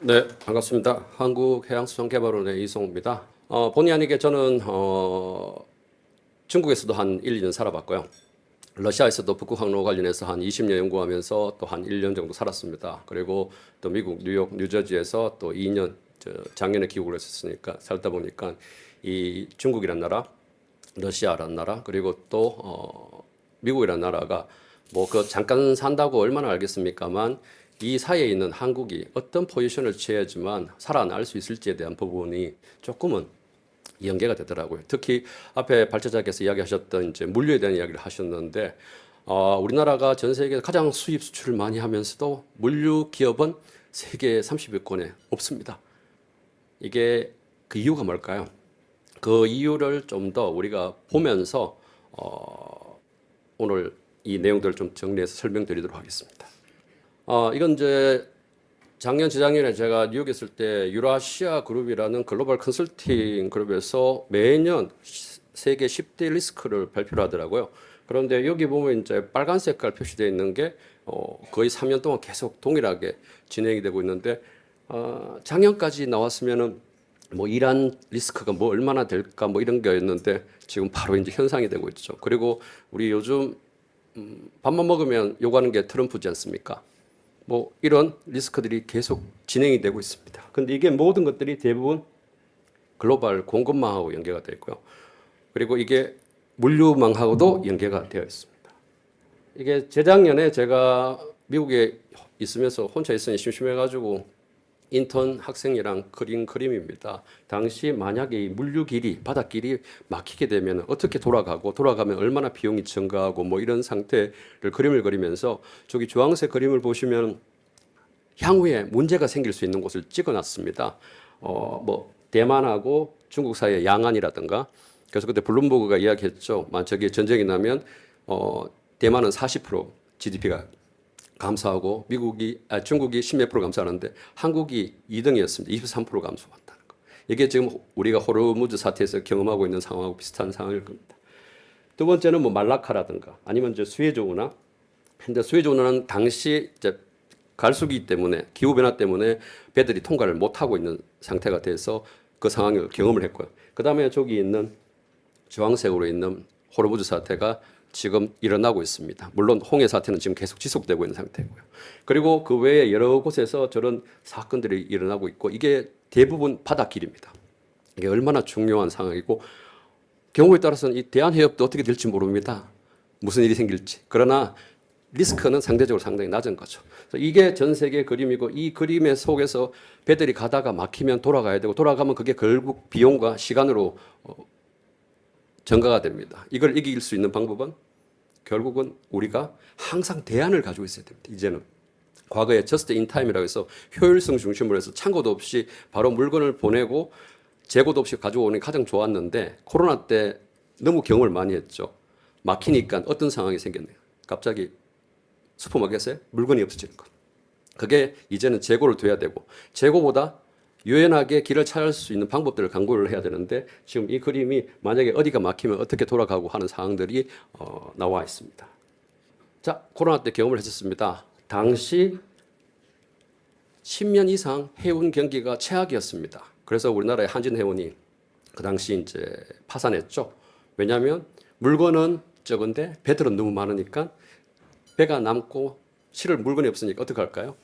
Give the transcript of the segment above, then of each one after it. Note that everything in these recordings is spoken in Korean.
네, 반갑습니다. 한국해양수산개발원의 이성우입니다. 본의 아니게 저는 중국에서도 한 1, 2년 살아봤고요. 러시아에서도 북극 항로 관련해서 한 20년 연구하면서 또 한 1년 정도 살았습니다. 그리고 또 미국 뉴욕, 뉴저지에서 또 2년 작년에 귀국을 했었으니까 살다 보니까 이 중국이란 나라, 러시아란 나라, 그리고 또 미국이란 나라가 뭐 그 잠깐 산다고 얼마나 알겠습니까만 이 사이에 있는 한국이 어떤 포지션을 취해야지만 살아날 수 있을지에 대한 부분이 조금은 연계가 되더라고요. 특히 앞에 발제자께서 이야기하셨던 이제 물류에 대한 이야기를 하셨는데, 우리나라가 전 세계에서 가장 수입 수출을 많이 하면서도 물류 기업은 세계 30위권에 없습니다. 이게 그 이유가 뭘까요? 그 이유를 좀 더 우리가 보면서 오늘 이 내용들을 좀 정리해서 설명드리도록 하겠습니다. 이건 이제 작년, 재작년에 제가 뉴욕에 있을 때 유라시아 그룹이라는 글로벌 컨설팅 그룹에서 매년 세계 10대 리스크를 발표를 하더라고요. 그런데 여기 보면 이제 빨간 색깔 표시되어 있는 게 거의 3년 동안 계속 동일하게 진행이 되고 있는데, 작년까지 나왔으면은 뭐 이란 리스크가 뭐 얼마나 될까 뭐 이런 거였는데 지금 바로 이제 현상이 되고 있죠. 그리고 우리 요즘 밥만 먹으면 요구하는 게 트럼프지 않습니까? 뭐 이런 리스크들이 계속 진행이 되고 있습니다. 근데 이게 모든 것들이 대부분 글로벌 공급망하고 연계가 되어 있고요. 그리고 이게 물류망하고도 연계가 되어 있습니다. 이게 재작년에 제가 미국에 있으면서 혼자 있으니 심심해가지고 인턴 학생이랑 그린 그림입니다. 당시 만약에 이 물류길이, 바닷길이 막히게 되면 어떻게 돌아가고, 돌아가면 얼마나 비용이 증가하고 뭐 이런 상태를 그림을 그리면서 저기 주황색 그림을 보시면 향후에 문제가 생길 수 있는 곳을 찍어놨습니다. 뭐 대만하고 중국 사이의 양안이라든가. 그래서 그때 블룸버그가 이야기했죠. 저기 전쟁이 나면 대만은 40% GDP가 감소하고 중국이 10몇 프로 감소하는데 한국이 2등이었습니다. 23% 감소한다는 거. 이게 지금 우리가 호르무즈 사태에서 경험하고 있는 상황하고 비슷한 상황일 겁니다. 두 번째는 뭐 말라카라든가 아니면 이제 수에즈운하. 근데 수에즈운하는 당시 이제 갈수기 때문에 기후 변화 때문에 배들이 통과를 못 하고 있는 상태가 돼서 그 상황을 경험을 했고요. 그다음에 저기 있는 주황색으로 있는 호르무즈 사태가 지금 일어나고 있습니다. 물론 홍해 사태는 지금 계속 지속되고 있는 상태고요. 그리고 그 외에 여러 곳에서 저런 사건들이 일어나고 있고 이게 대부분 바닷길입니다. 이게 얼마나 중요한 상황이고 경우에 따라서는 이 대한해협도 어떻게 될지 모릅니다. 무슨 일이 생길지. 그러나 리스크는 상대적으로 상당히 낮은 거죠. 그래서 이게 전 세계 그림이고 이 그림의 속에서 배들이 가다가 막히면 돌아가야 되고 돌아가면 그게 결국 비용과 시간으로 증가가 됩니다. 이걸 이길 수 있는 방법은 결국은 우리가 항상 대안을 가지고 있어야 됩니다. 이제는 과거에 just in time이라고 해서 효율성 중심으로 해서 창고도 없이 바로 물건을 보내고 재고도 없이 가져오는 게 가장 좋았는데 코로나 때 너무 경험을 많이 했죠. 막히니까 어떤 상황이 생겼네요. 갑자기 슈퍼마켓에 물건이 없어지는 것. 그게 이제는 재고를 둬야 되고 재고보다 유연하게 길을 찾을 수 있는 방법들을 강구를 해야 되는데 지금 이 그림이 만약에 어디가 막히면 어떻게 돌아가고 하는 사항들이 나와 있습니다. 자, 코로나 때 경험을 했었습니다. 당시 10년 이상 해운 경기가 최악이었습니다. 그래서 우리나라의 한진해운이 그 당시 이제 파산했죠. 왜냐하면 물건은 적은데 배들은 너무 많으니까 배가 남고 실을 물건이 없으니까 어떻게 할까요?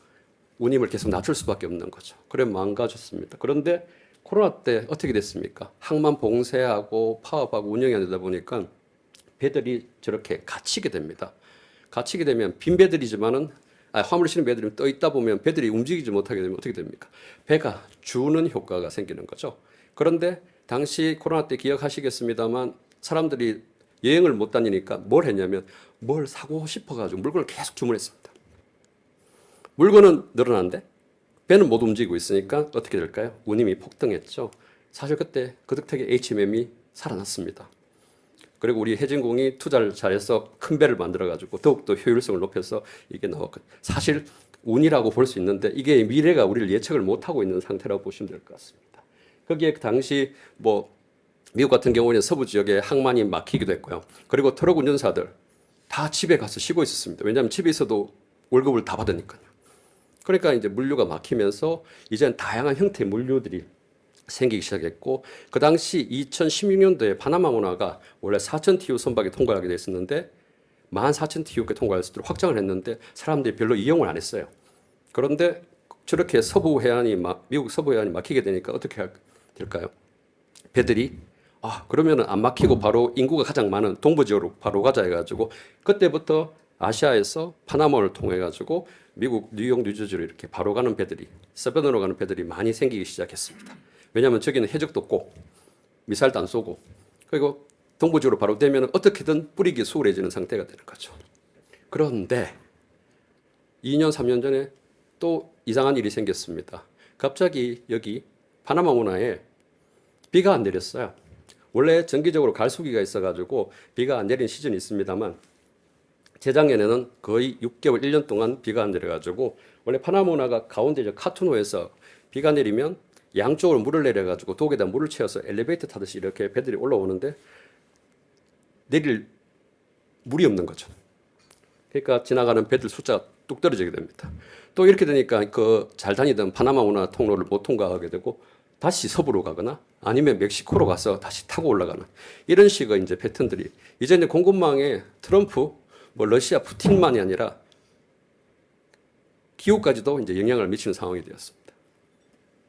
운임을 계속 낮출 수밖에 없는 거죠. 그래 망가졌습니다. 그런데 코로나 때 어떻게 됐습니까? 항만 봉쇄하고 파업하고 운영이 안 되다 보니까 배들이 저렇게 갇히게 됩니다. 갇히게 되면 빈 배들이지만은 화물 실은 배들이 떠 있다 보면 배들이 움직이지 못하게 되면 어떻게 됩니까? 배가 주는 효과가 생기는 거죠. 그런데 당시 코로나 때 기억하시겠습니다만 사람들이 여행을 못 다니니까 뭘 했냐면 뭘 사고 싶어가지고 물건을 계속 주문했습니다. 물건은 늘어났는데 배는 못 움직이고 있으니까 어떻게 될까요? 운임이 폭등했죠. 사실 그때 그 덕택에 HMM이 살아났습니다. 그리고 우리 해진공이 투자를 잘해서 큰 배를 만들어가지고 더욱더 효율성을 높여서 이게 나왔거든요. 사실 운이라고 볼 수 있는데 이게 미래가 우리를 예측을 못하고 있는 상태라고 보시면 될 것 같습니다. 거기에 당시 뭐 미국 같은 경우는 서부 지역에 항만이 막히기도 했고요. 그리고 트럭 운전사들 다 집에 가서 쉬고 있었습니다. 왜냐하면 집에 있어도 월급을 다 받으니까요. 그러니까 이제 물류가 막히면서 이제는 다양한 형태의 물류들이 생기기 시작했고, 그 당시 2016년도에 파나마 운하가 원래 4,000 TU 선박이 통과하게 됐었는데 14,000 TU까지 통과할 수 있도록 확장을 했는데 사람들이 별로 이용을 안 했어요. 그런데 저렇게 미국 서부 해안이 막히게 되니까 어떻게 될까요? 배들이 그러면은 안 막히고 바로 인구가 가장 많은 동부 지역으로 바로 가자 해가지고 그때부터 아시아에서 파나마를 통해 가지고 미국 뉴욕, 뉴저지로 이렇게 바로 가는 배들이 서변으로 가는 배들이 많이 생기기 시작했습니다. 왜냐하면 저기는 해적도 없고 미사일도 안 쏘고 그리고 동부 지역으로 바로 되면 어떻게든 뿌리기 수월해지는 상태가 되는 거죠. 그런데 2년, 3년 전에 또 이상한 일이 생겼습니다. 갑자기 여기 파나마 운하에 비가 안 내렸어요. 원래 정기적으로 갈수기가 있어가지고 비가 안 내리는 시즌이 있습니다만 재작년에는 거의 6개월, 1년 동안 비가 안 내려가지고 원래 파나마 운하가 가운데 카투노에서 비가 내리면 양쪽으로 물을 내려가지고 독에다 물을 채워서 엘리베이터 타듯이 이렇게 배들이 올라오는데 내릴 물이 없는 거죠. 그러니까 지나가는 배들 숫자가 뚝 떨어지게 됩니다. 또 이렇게 되니까 그 잘 다니던 파나마 운하 통로를 못 통과하게 되고 다시 서부로 가거나 아니면 멕시코로 가서 다시 타고 올라가는 이런 식의 이제 패턴들이 이제는 공급망에 트럼프, 러시아 푸틴만이 아니라 기후까지도 이제 영향을 미치는 상황이 되었습니다.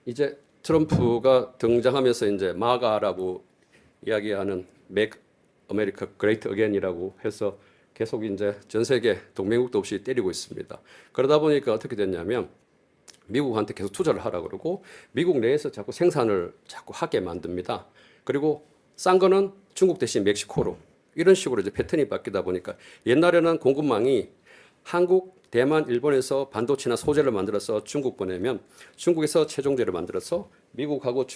이제 트럼프가 등장하면서 이제 마가라고 이야기하는 Make America Great Again이라고 해서 계속 이제 전 세계 동맹국도 없이 때리고 있습니다. 그러다 보니까 어떻게 됐냐면 미국한테 계속 투자를 하라 그러고 미국 내에서 자꾸 생산을 자꾸 하게 만듭니다. 그리고 싼 거는 중국 대신 멕시코로 이런 식으로 이제 패턴이 바뀌다 보니까 옛날에는 공급망이 한국, 대만, 일본에서 반도체나 소재를 만들어서 중국 보내면 중국에서 최종재를 만들어서 미국하고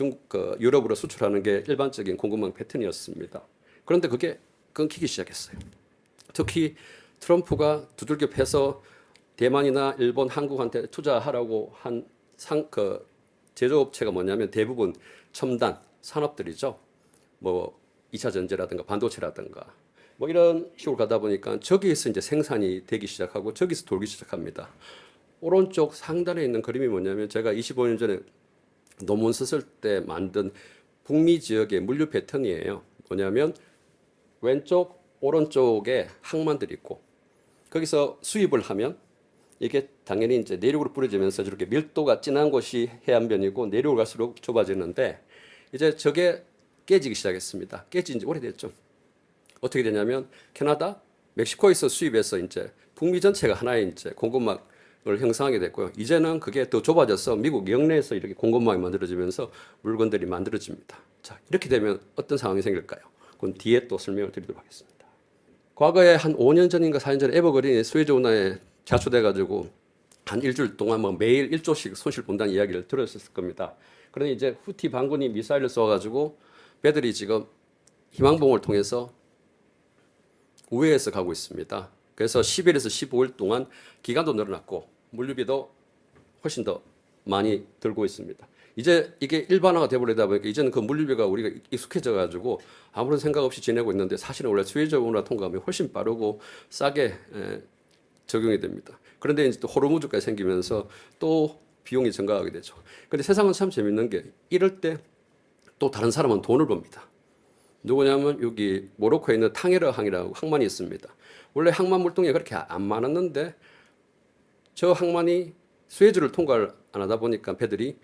유럽으로 수출하는 게 일반적인 공급망 패턴이었습니다. 그런데 그게 끊기기 시작했어요. 특히 트럼프가 두들겨 패서 대만이나 일본, 한국한테 투자하라고 한 제조업체가 뭐냐면 대부분 첨단 산업들이죠. 2차 전지라든가 반도체라든가 이런 식으로 가다 보니까 저기에서 이제 생산이 되기 시작하고 저기서 돌기 시작합니다. 오른쪽 상단에 있는 그림이 뭐냐면 제가 25년 전에 논문 썼을 때 만든 북미 지역의 물류 패턴이에요. 뭐냐면 왼쪽, 오른쪽에 항만들이 있고 거기서 수입을 하면 이게 당연히 이제 내륙으로 뿌려지면서 저렇게 밀도가 진한 곳이 해안변이고 내륙을 갈수록 좁아지는데 이제 저게 깨지기 시작했습니다. 깨진 지 오래됐죠. 어떻게 되냐면 캐나다, 멕시코에서 수입해서 이제 북미 전체가 하나의 이제 공급망을 형성하게 됐고요. 이제는 그게 더 좁아져서 미국 영내에서 이렇게 공급망이 만들어지면서 물건들이 만들어집니다. 자, 이렇게 되면 어떤 상황이 생길까요? 그건 뒤에 또 설명을 드리도록 하겠습니다. 과거에 한 5년 전인가 4년 전에 에버그린이 스웨즈 운하에 자초돼가지고 한 일주일 동안 매일 1조씩 손실 본다는 이야기를 들었을 겁니다. 그런데 이제 후티 반군이 미사일을 쏘아가지고 배들이 지금 희망봉을 통해서 우회해서 가고 있습니다. 그래서 10일에서 15일 동안 기간도 늘어났고 물류비도 훨씬 더 많이 들고 있습니다. 이제 이게 일반화가 돼버리다 보니까 이제는 그 물류비가 우리가 익숙해져 가지고 아무런 생각 없이 지내고 있는데 사실은 원래 스웨즈 운하 통과하면 훨씬 빠르고 싸게 적용이 됩니다. 그런데 이제 또 호르무즈까지 생기면서 또 비용이 증가하게 되죠. 근데 세상은 참 재밌는 게 이럴 때 또 다른 사람은 돈을 법니다. 누구냐면 여기 모로코에 있는 탕헤르 항이라고 항만이 있습니다. 원래 항만 물동이 그렇게 안 많았는데 저 항만이 스웨즈를 통과를 안 하다 보니까 배들이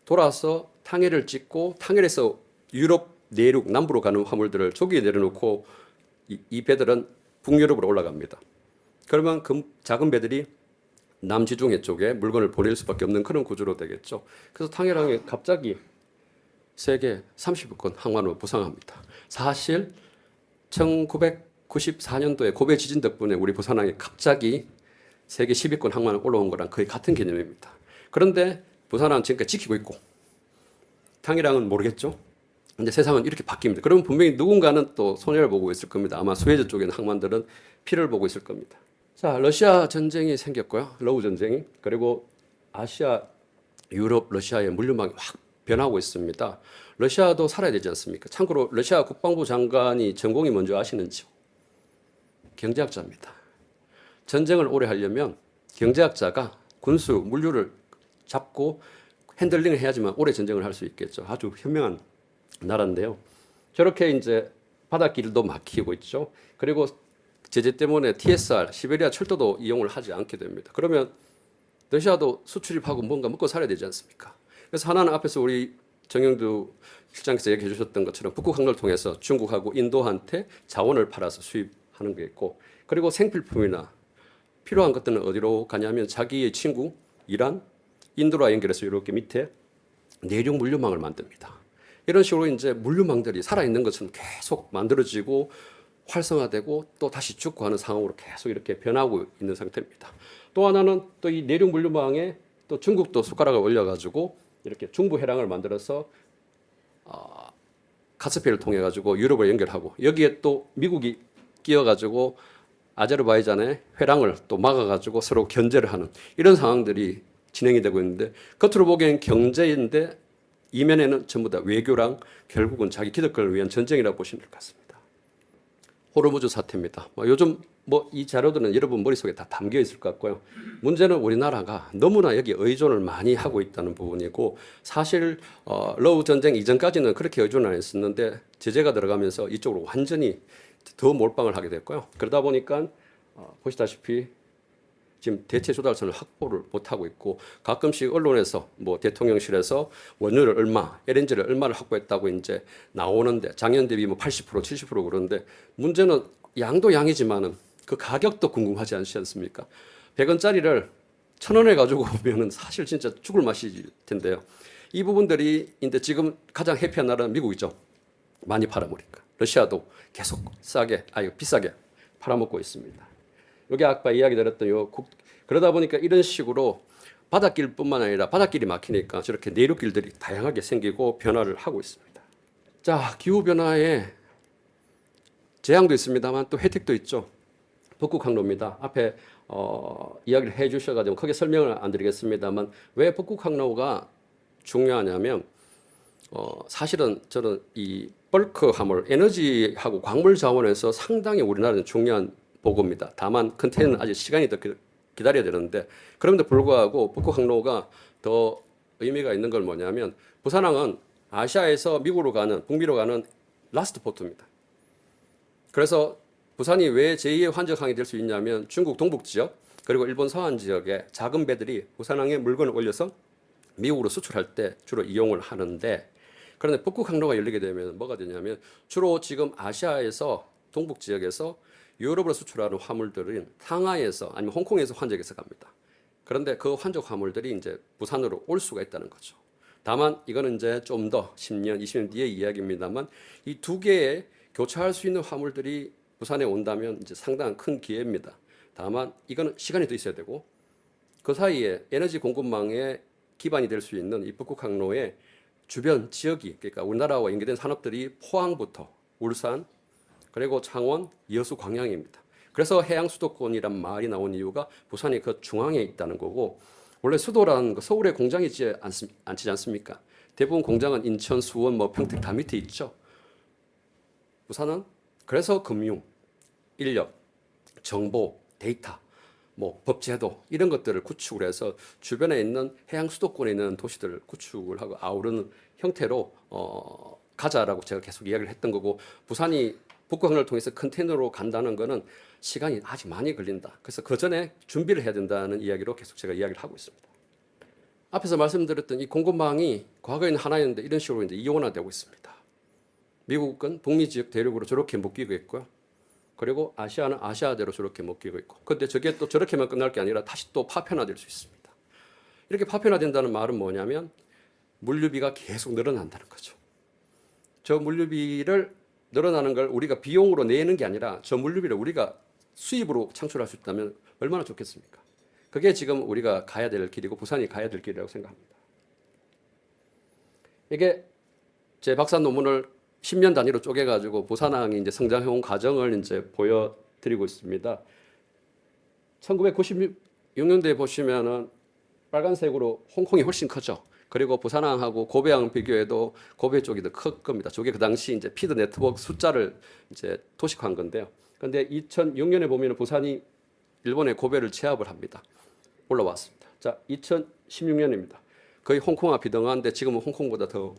돌아서 탕헤를 찍고 탕헬에서 유럽 내륙 남부로 가는 화물들을 저기에 내려놓고 이 배들은 북유럽으로 올라갑니다. 그러면 그 작은 배들이 남지중해 쪽에 물건을 보낼 수밖에 없는 그런 구조로 되겠죠. 그래서 탕헬항이 갑자기 세계 30위권 항만으로 부상합니다. 사실 1994년도에 고베 지진 덕분에 우리 부산항이 갑자기 세계 10위권 항만에 올라온 거랑 거의 같은 개념입니다. 그런데 부산항은 지금까지 지키고 있고 탕헬항은 모르겠죠. 근데 세상은 이렇게 바뀝니다. 그러면 분명히 누군가는 또 손해를 보고 있을 겁니다. 아마 스웨즈 쪽에 있는 항만들은 피를 보고 있을 겁니다. 자, 러시아 전쟁이 생겼고요. 러우 전쟁이. 그리고 아시아, 유럽, 러시아의 물류망이 확 변하고 있습니다. 러시아도 살아야 되지 않습니까? 참고로 러시아 국방부 장관이 전공이 뭔지 아시는지요? 경제학자입니다. 전쟁을 오래 하려면 경제학자가 군수 물류를 잡고 핸들링을 해야지만 오래 전쟁을 할 수 있겠죠. 아주 현명한 나라인데요. 저렇게 이제 바닷길도 막히고 있죠. 그리고 제재 때문에 TSR, 시베리아 철도도 이용을 하지 않게 됩니다. 그러면 러시아도 수출입하고 뭔가 먹고 살아야 되지 않습니까? 그래서 하나는 앞에서 우리 정영두 실장께서 얘기해 주셨던 것처럼 북극 항로를 통해서 중국하고 인도한테 자원을 팔아서 수입하는 게 있고, 그리고 생필품이나 필요한 것들은 어디로 가냐면 자기의 친구 이란, 인도와 연결해서 이렇게 밑에 내륙 물류망을 만듭니다. 이런 식으로 이제 물류망들이 살아있는 것처럼 계속 만들어지고 활성화되고 또 다시 죽고 하는 상황으로 계속 이렇게 변하고 있는 상태입니다. 또 하나는 또 이 내륙 물류망에 또 중국도 숟가락을 올려가지고 이렇게 중부 해랑을 만들어서 카스피를 통해 가지고 유럽을 연결하고, 여기에 또 미국이 끼어가지고 아제르바이잔의 회랑을 또 막아가지고 서로 견제를 하는 이런 상황들이 진행이 되고 있는데, 겉으로 보기엔 경제인데 이면에는 전부 다 외교랑 결국은 자기 기득권을 위한 전쟁이라고 보시면 될 것 같습니다. 호르무즈 사태입니다. 요즘 이 자료들은 여러분 머릿속에 다 담겨 있을 것 같고요. 문제는 우리나라가 너무나 여기 의존을 많이 하고 있다는 부분이고, 사실 러우 전쟁 이전까지는 그렇게 의존을 안 했었는데 제재가 들어가면서 이쪽으로 완전히 더 몰빵을 하게 됐고요. 그러다 보니까 보시다시피 지금 대체 조달선을 확보를 못하고 있고, 가끔씩 언론에서 대통령실에서 원유를 얼마, LNG를 얼마를 확보했다고 이제 나오는데 작년 대비 80%, 70% 그러는데, 문제는 양도 양이지만은 그 가격도 궁금하지 않습니까? 100원짜리를 1,000원에 가지고 오면은 사실 진짜 죽을 맛일 텐데요. 이 부분들이 이제 지금 가장 해피한 나라는 미국이죠. 많이 팔아먹으니까. 러시아도 계속 비싸게 팔아먹고 있습니다. 여기 아까 이야기 드렸던 그러다 보니까 이런 식으로 바닷길뿐만 아니라 바닷길이 막히니까 저렇게 내륙길들이 다양하게 생기고 변화를 하고 있습니다. 자, 기후변화에 재앙도 있습니다만 또 혜택도 있죠. 북극 항로입니다. 앞에 이야기를 해 주셔가지고 크게 설명을 안 드리겠습니다만, 왜 북극 항로가 중요하냐면 사실은 저는 이 벌크 화물, 에너지하고 광물 자원에서 상당히 우리나라는 중요한 보고입니다. 다만 컨테이너는 아직 시간이 더 기다려야 되는데, 그럼에도 불구하고 북극 항로가 더 의미가 있는 걸 뭐냐면, 부산항은 아시아에서 미국으로 가는, 북미로 가는 라스트 포트입니다. 그래서 부산이 왜 제2의 환적항이 될 수 있냐면, 중국 동북 지역 그리고 일본 서안 지역에 작은 배들이 부산항에 물건을 올려서 미국으로 수출할 때 주로 이용을 하는데, 그런데 북극 항로가 열리게 되면 뭐가 되냐면, 주로 지금 아시아에서 동북 지역에서 유럽으로 수출하는 화물들은 상하이에서 아니면 홍콩에서 환적해서 갑니다. 그런데 그 환적 화물들이 이제 부산으로 올 수가 있다는 거죠. 다만 이거는 이제 좀 더 10년, 20년 뒤의 이야기입니다만, 이 두 개의 교차할 수 있는 화물들이 부산에 온다면 이제 상당한 큰 기회입니다. 다만 이거는 시간이 더 있어야 되고, 그 사이에 에너지 공급망에 기반이 될 수 있는 이 북극 항로의 주변 지역이, 그러니까 우리나라와 연계된 산업들이 포항부터 울산, 그리고 창원, 여수, 광양입니다. 그래서 해양 수도권이란 말이 나온 이유가 부산이 그 중앙에 있다는 거고, 원래 수도라는 거 서울에 공장이 있지 않습니까? 대부분 공장은 인천, 수원, 평택 다 밑에 있죠. 부산은 그래서 금융, 인력, 정보, 데이터, 법제도 이런 것들을 구축을 해서 주변에 있는 해양 수도권에 있는 도시들을 구축을 하고 아우르는 형태로 가자라고 제가 계속 이야기를 했던 거고, 부산이 북극항로를 통해서 컨테이너로 간다는 거는 시간이 아직 많이 걸린다. 그래서 그 전에 준비를 해야 된다는 이야기로 계속 제가 이야기를 하고 있습니다. 앞에서 말씀드렸던 이 공급망이 과거에는 하나였는데 이런 식으로 이제 이원화되고 있습니다. 미국은 북미 지역 대륙으로 저렇게 묶이고 있고요. 그리고 아시아는 아시아대로 저렇게 묶이고 있고. 근데 저게 또 저렇게만 끝날 게 아니라 다시 또 파편화될 수 있습니다. 이렇게 파편화된다는 말은 뭐냐면 물류비가 계속 늘어난다는 거죠. 저 물류비를 늘어나는 걸 우리가 비용으로 내는 게 아니라 저 물류비를 우리가 수입으로 창출할 수 있다면 얼마나 좋겠습니까? 그게 지금 우리가 가야 될 길이고 부산이 가야 될 길이라고 생각합니다. 이게 제 박사 논문을 10년 단위로 쪼개가지고 부산항이 이제 성장해온 과정을 이제 보여드리고 있습니다. 1996년도에 보시면은 빨간색으로 홍콩이 훨씬 크죠. 그리고 부산항하고 고베항 비교해도 고베 쪽이 더 클 겁니다. 저게 그 당시 이제 피드 네트워크 숫자를 이제 도식화한 건데요. 근데 2006년에 보면 부산이 일본의 고베를 제압을 합니다. 올라왔습니다. 자, 2016년입니다. 거의 홍콩과 비등한데 지금은 홍콩보다 더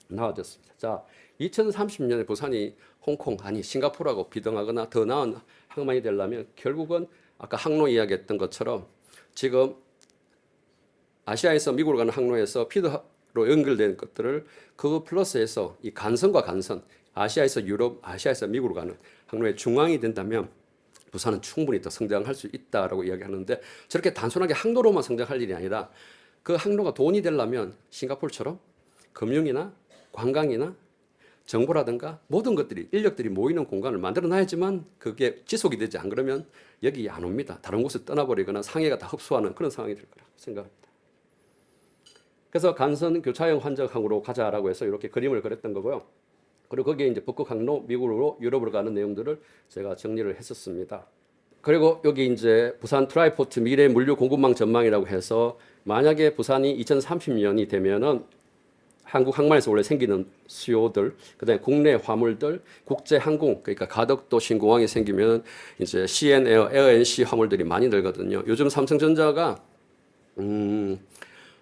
나아졌습니다. 자, 2030년에 부산이 홍콩 아니 싱가포르하고 비등하거나 더 나은 항만이 되려면 결국은 아까 항로 이야기했던 것처럼 지금 아시아에서 미국으로 가는 항로에서 피드로 연결된 것들을 그 플러스해서 이 간선과 간선 아시아에서 유럽, 아시아에서 미국으로 가는 항로의 중앙이 된다면 부산은 충분히 더 성장할 수 있다라고 이야기하는데 저렇게 단순하게 항로로만 성장할 일이 아니라 그 항로가 돈이 되려면 싱가포르처럼 금융이나 관광이나 정보라든가 모든 것들이 인력들이 모이는 공간을 만들어 놔야지만 그게 지속이 되지 안 그러면 여기 안 옵니다. 다른 곳에 떠나버리거나 상해가 다 흡수하는 그런 상황이 될 거라고 생각합니다. 그래서 간선 교차형 환적항으로 가자라고 해서 이렇게 그림을 그렸던 거고요. 그리고 거기에 이제 북극 항로, 미국으로 유럽으로 가는 내용들을 제가 정리를 했었습니다. 그리고 여기 이제 부산 트라이포트 미래 물류 공급망 전망이라고 해서 만약에 부산이 2030년이 되면은 한국 항만에서 원래 생기는 수요들, 그다음에 국내 화물들, 국제 항공, 그러니까 가덕도 신공항이 생기면 이제 CN에어, 에어NC 화물들이 많이 늘거든요. 요즘 삼성전자가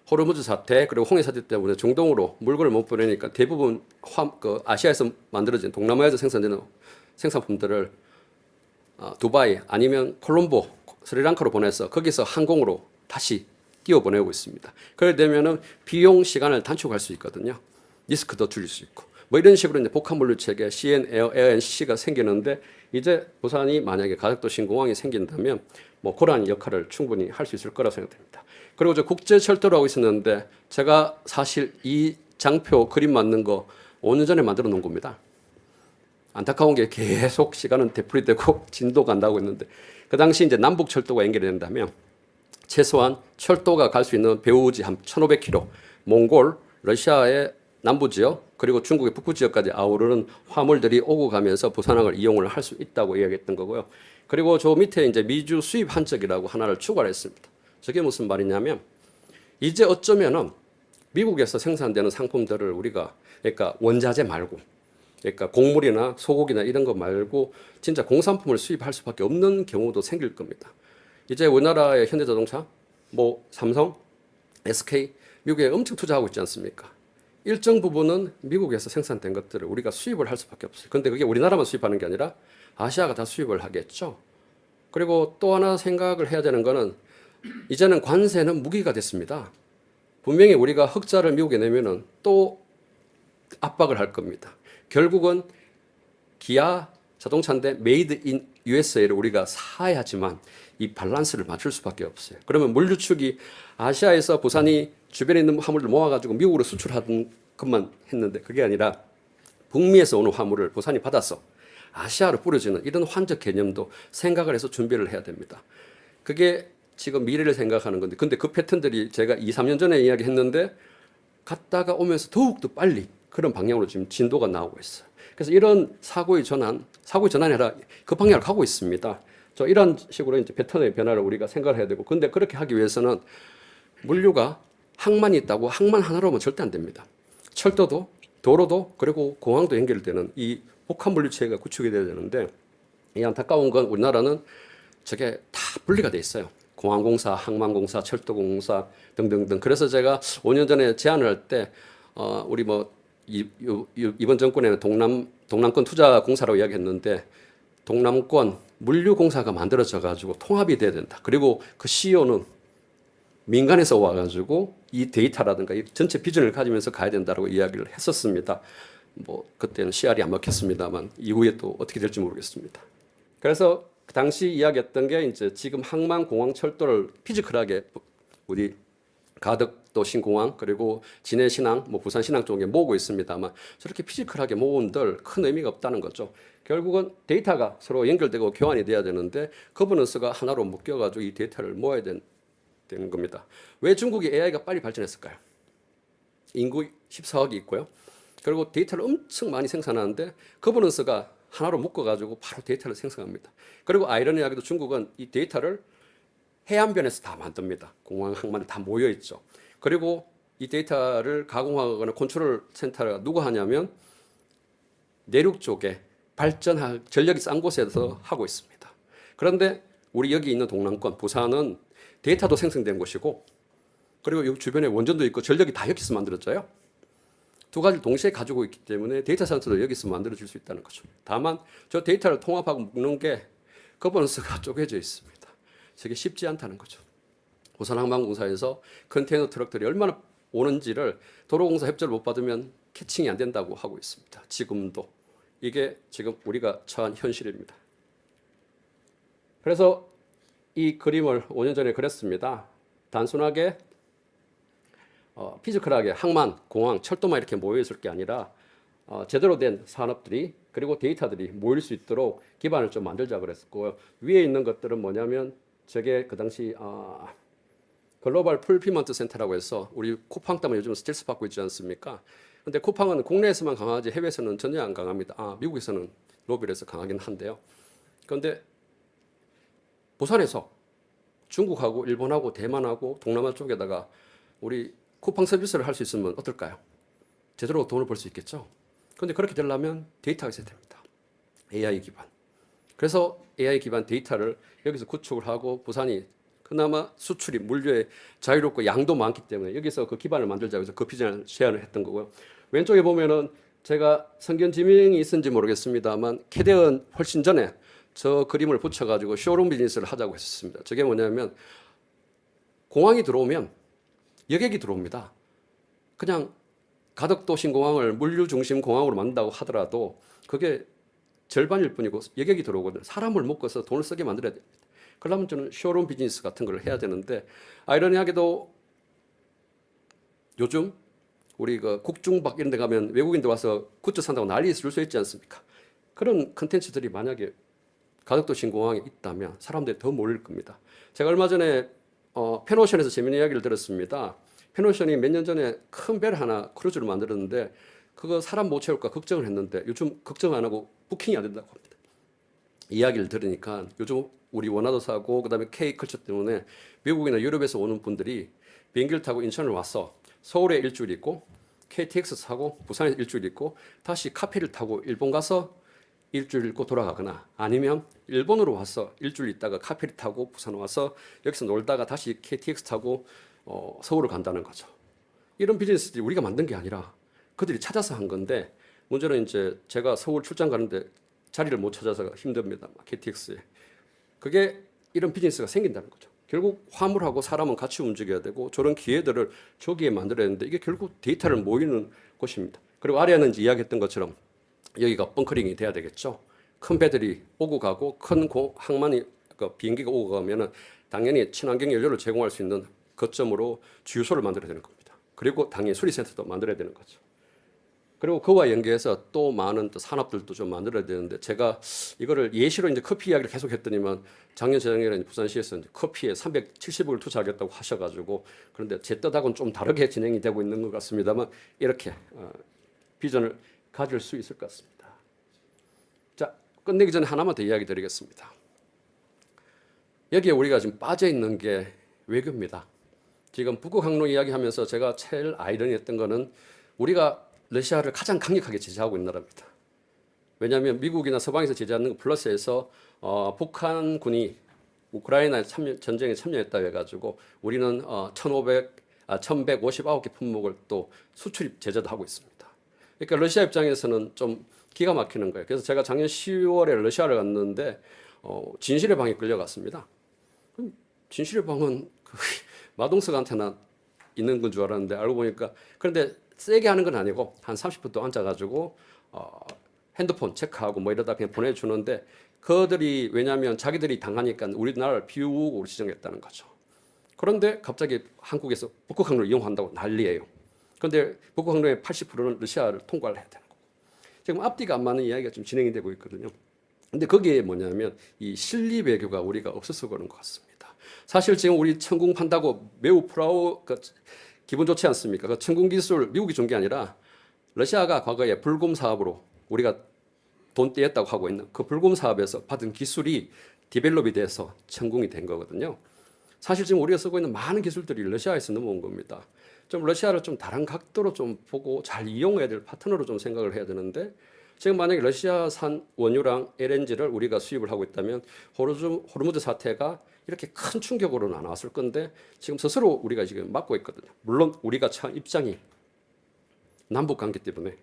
호르무즈 사태 그리고 홍해 사태 때문에 중동으로 물건을 못 보내니까 대부분 아시아에서 만들어진 동남아에서 생산되는 생산품들을 두바이 아니면 콜롬보, 스리랑카로 보내서 거기서 항공으로 다시 띄워보내고 있습니다. 그렇게 되면은 비용 시간을 단축할 수 있거든요. 리스크도 줄일 수 있고 뭐 이런 식으로 이제 복합물류 체계 CN, 에어NC가 생기는데 이제 부산이 만약에 가덕도 신공항이 생긴다면 뭐 그러한 역할을 충분히 할 수 있을 거라고 생각됩니다. 그리고 저 국제철도로 하고 있었는데 제가 사실 이 장표 그림 맞는 거 5년 전에 만들어 놓은 겁니다. 안타까운 게 계속 시간은 되풀이되고 진도가 안 나고 있는데 그 당시 이제 남북 철도가 연결이 된다면 최소한 철도가 갈 수 있는 배후지 한 1,500km, 몽골, 러시아의 남부 지역 그리고 중국의 북부 지역까지 아우르는 화물들이 오고 가면서 부산항을 이용을 할 수 있다고 이야기했던 거고요. 그리고 저 밑에 이제 미주 수입 한적이라고 하나를 추가했습니다. 저게 무슨 말이냐면 이제 어쩌면은 미국에서 생산되는 상품들을 우리가 그러니까 원자재 말고 그러니까 곡물이나 소고기나 이런 거 말고 진짜 공산품을 수입할 수밖에 없는 경우도 생길 겁니다. 이제 우리나라의 현대자동차, 뭐 삼성, SK, 미국에 엄청 투자하고 있지 않습니까? 일정 부분은 미국에서 생산된 것들을 우리가 수입을 할 수밖에 없어요. 그런데 그게 우리나라만 수입하는 게 아니라 아시아가 다 수입을 하겠죠. 그리고 또 하나 생각을 해야 되는 거는 이제는 관세는 무기가 됐습니다. 분명히 우리가 흑자를 미국에 내면은 또 압박을 할 겁니다. 결국은 기아 자동차인데 메이드 인 USA를 우리가 사야지만 이 밸런스를 맞출 수밖에 없어요. 그러면 물류축이 아시아에서 부산이 주변에 있는 화물을 모아가지고 미국으로 수출하던 것만 했는데 그게 아니라 북미에서 오는 화물을 부산이 받아서 아시아로 뿌려지는 이런 환적 개념도 생각을 해서 준비를 해야 됩니다. 그게 지금 미래를 생각하는 건데 근데 그 패턴들이 제가 2, 3년 전에 이야기했는데 갔다가 오면서 더욱더 빨리 그런 방향으로 지금 진도가 나오고 있어요. 그래서 이런 사고의 전환이 아니라 그 방향을 가고 있습니다. 이런 식으로 이제 패턴의 변화를 우리가 생각을 해야 되고 근데 그렇게 하기 위해서는 물류가 항만이 있다고 항만 하나로는 절대 안 됩니다. 철도도 도로도 그리고 공항도 연결되는 이 복합 물류 체계가 구축이 돼야 되는데 이 안타까운 건 우리나라는 저게 다 분리가 돼 있어요. 공항공사, 항만공사, 철도공사 등등등. 그래서 제가 5년 전에 제안을 할 때 우리 뭐 이번 정권에는 동남권 투자공사라고 이야기했는데 동남권 물류공사가 만들어져 가지고 통합이 돼야 된다. 그리고 그 CEO는 민간에서 와가지고 이 데이터라든가 이 전체 비전을 가지면서 가야 된다라고 이야기를 했었습니다. 뭐 그때는 CR이 안 먹혔습니다만 이후에 또 어떻게 될지 모르겠습니다. 그래서 그 당시 이야기했던 게 이제 지금 항만, 공항, 철도를 피지컬하게 우리 가덕도 신공항 그리고 진해 신항, 뭐 부산 신항 쪽에 모으고 있습니다만 저렇게 피지컬하게 모은들 큰 의미가 없다는 거죠. 결국은 데이터가 서로 연결되고 교환이 돼야 되는데 거버넌스가 하나로 묶여가지고 이 데이터를 모아야 되는 겁니다. 왜 중국이 AI가 빨리 발전했을까요? 인구 14억이 있고요. 그리고 데이터를 엄청 많이 생산하는데 거버넌스가 하나로 묶어가지고 바로 데이터를 생성합니다. 그리고 아이러니하게도 중국은 이 데이터를 해안변에서 다 만듭니다. 공항, 항만이 다 모여 있죠. 그리고 이 데이터를 가공하거나 컨트롤 센터가 누가 하냐면 내륙 쪽에 전력이 싼 곳에서 하고 있습니다. 그런데 우리 여기 있는 동남권, 부산은 데이터도 생성된 곳이고 그리고 이 주변에 원전도 있고 전력이 다 여기서 만들어져요. 두 가지를 동시에 가지고 있기 때문에 데이터 센터도 여기서 만들어질 수 있다는 거죠. 다만 저 데이터를 통합하고 묶는 게 거버넌스가 쪼개져 있습니다. 저게 쉽지 않다는 거죠. 부산항만공사에서 컨테이너 트럭들이 얼마나 오는지를 도로공사 협조를 못 받으면 캐칭이 안 된다고 하고 있습니다. 지금도. 이게 지금 우리가 처한 현실입니다. 그래서 이 그림을 5년 전에 그렸습니다. 단순하게 피지컬하게 항만, 공항, 철도만 이렇게 모여있을 게 아니라 제대로 된 산업들이 그리고 데이터들이 모일 수 있도록 기반을 좀 만들자 그랬고요. 위에 있는 것들은 뭐냐면 저게 그 당시 글로벌 풀피먼트 센터라고 해서 우리 쿠팡 때문에 요즘 스트레스 받고 있지 않습니까? 근데 쿠팡은 국내에서만 강하지 해외에서는 전혀 안 강합니다. 미국에서는 로비에서 강하긴 한데요. 그런데 부산에서 중국하고 일본하고 대만하고 동남아 쪽에다가 우리 쿠팡 서비스를 할 수 있으면 어떨까요? 제대로 돈을 벌 수 있겠죠. 그런데 그렇게 되려면 데이터가 있어야 됩니다. AI 기반. 그래서 AI 기반 데이터를 여기서 구축을 하고 부산이 그나마 수출이 물류에 자유롭고 양도 많기 때문에 여기서 그 기반을 만들자고 해서 그 비전을 제안을 했던 거고요. 왼쪽에 보면은 제가 성견 지명이 있었는지 모르겠습니다만 캐대언 훨씬 전에 저 그림을 붙여가지고 쇼룸 비즈니스를 하자고 했었습니다. 저게 뭐냐면 공항이 들어오면 여객이 들어옵니다. 그냥 가덕도 신공항을 물류 중심 공항으로 만든다고 하더라도 그게 절반일 뿐이고 여객이 들어오거든요. 사람을 묶어서 돈을 쓰게 만들어야 됩니다. 그러면 저는 쇼룸 비즈니스 같은 걸 해야 되는데 아이러니하게도 요즘 우리 그 국중박 이런 데 가면 외국인들 와서 굿즈 산다고 난리 줄 수 있지 않습니까? 그런 컨텐츠들이 만약에 가덕도 신공항에 있다면 사람들이 더 몰릴 겁니다. 제가 얼마 전에 펜오션에서 재미있는 이야기를 들었습니다. 펜오션이 몇 년 전에 큰 배를 하나 크루즈를 만들었는데 그거 사람 못 채울까 걱정을 했는데 요즘 걱정 안 하고 부킹이 안 된다고 합니다. 이야기를 들으니까 요즘 우리 원화도 사고 그다음에 K컬처 때문에 미국이나 유럽에서 오는 분들이 비행기를 타고 인천을 와서 서울에 일주일 있고 KTX 타고 부산에 일주일 있고 다시 카페를 타고 일본 가서 일주일 있고 돌아가거나 아니면 일본으로 와서 일주일 있다가 카페를 타고 부산 와서 여기서 놀다가 다시 KTX 타고 서울을 간다는 거죠. 이런 비즈니스들이 우리가 만든 게 아니라 그들이 찾아서 한 건데 문제는 이제 제가 서울 출장 가는데 자리를 못 찾아서 힘듭니다. KTX에. 그게 이런 비즈니스가 생긴다는 거죠. 결국 화물하고 사람은 같이 움직여야 되고 저런 기회들을 저기에 만들어야 되는데 이게 결국 데이터를 모이는 곳입니다. 그리고 아래는 이제 이야기했던 것처럼 여기가 벙커링이 돼야 되겠죠. 큰 배들이 오고 가고 큰 항만이 비행기가 오고 가면은 당연히 친환경 연료를 제공할 수 있는 거점으로 주유소를 만들어야 되는 겁니다. 그리고 당연히 수리센터도 만들어야 되는 거죠. 그리고 그와 연계해서 또 많은 또 산업들도 좀 만들어야 되는데 제가 이거를 예시로 이제 커피 이야기를 계속 했더니만 작년 재작년에 부산시에서 이제 커피에 370억을 투자하겠다고 하셔가지고 그런데 제 뜻하고는 좀 다르게 진행이 되고 있는 것 같습니다만 이렇게 비전을 가질 수 있을 것 같습니다. 자, 끝내기 전에 하나만 더 이야기 드리겠습니다. 여기에 우리가 지금 빠져 있는 게 외교입니다. 지금 북극 항로 이야기하면서 제가 제일 아이러니했던 거는 우리가 러시아를 가장 강력하게 제재하고 있는 나라입니다. 왜냐하면 미국이나 서방에서 제재하는 거 플러스해서 북한군이 우크라이나 전쟁에 참여했다 해가지고 우리는 1159개 품목을 또 수출 제재도 하고 있습니다. 그러니까 러시아 입장에서는 좀 기가 막히는 거예요. 그래서 제가 작년 10월에 러시아를 갔는데 진실의 방에 끌려갔습니다. 진실의 방은 마동석한테나 있는 건 줄 알았는데 알고 보니까 그런데 세게 하는 건 아니고 한 30분 동안 앉아가지고 핸드폰 체크하고 뭐 이러다 그냥 보내주는데 그들이 왜냐하면 자기들이 당하니까 우리나라를 비우고 지정했다는 거죠. 그런데 갑자기 한국에서 북극항로를 이용한다고 난리예요. 그런데 북극항로의 80%는 러시아를 통과를 해야 되는 거고 지금 앞뒤가 안 맞는 이야기가 좀 진행이 되고 있거든요. 근데 거기에 뭐냐면 이 실리 외교가 우리가 없어서 그런 것 같습니다. 사실 지금 우리 천궁 판다고 매우 기분 좋지 않습니까? 그 천궁 기술 미국이 준 게 아니라 러시아가 과거에 불금 사업으로 우리가 돈 떼었다고 하고 있는 그 불금 사업에서 받은 기술이 디벨롭이 돼서 천궁이 된 거거든요. 사실 지금 우리가 쓰고 있는 많은 기술들이 러시아에서 넘어온 겁니다. 좀 러시아를 좀 다른 각도로 좀 보고 잘 이용해야 될 파트너로 좀 생각을 해야 되는데 지금 만약에 러시아산 원유랑 LNG를 우리가 수입을 하고 있다면 호르무즈 사태가 이렇게 큰 충격으로는 안 왔을 건데 지금 스스로 우리가 지금 맞고 있거든요. 물론 우리가 처한 입장이 남북 관계 때문에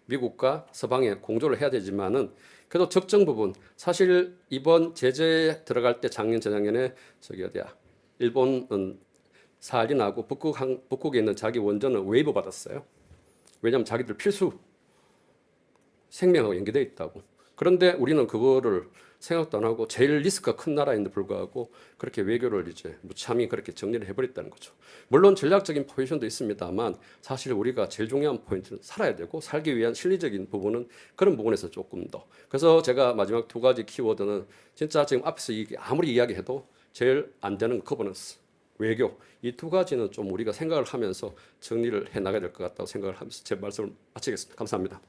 미국과 서방에 공조를 해야 되지만은 그래도 적정 부분 사실 이번 제재에 들어갈 때 작년 재작년에 저기 어디야 일본은 사할린하고 북극에 있는 자기 원전을 웨이브 받았어요. 왜냐하면 자기들 필수 생명하고 연계되어 있다고. 그런데 우리는 그거를 생각도 안 하고 제일 리스크가 큰 나라인데 불구하고 그렇게 외교를 이제 무참히 그렇게 정리를 해버렸다는 거죠. 물론 전략적인 포지션도 있습니다만 사실 우리가 제일 중요한 포인트는 살아야 되고 살기 위한 실리적인 부분은 그런 부분에서 조금 더. 그래서 제가 마지막 두 가지 키워드는 진짜 지금 앞에서 아무리 이야기해도 제일 안 되는 거버넌스, 외교 이 두 가지는 좀 우리가 생각을 하면서 정리를 해 나가야 될 것 같다고 생각을 하면서 제 말씀을 마치겠습니다. 감사합니다.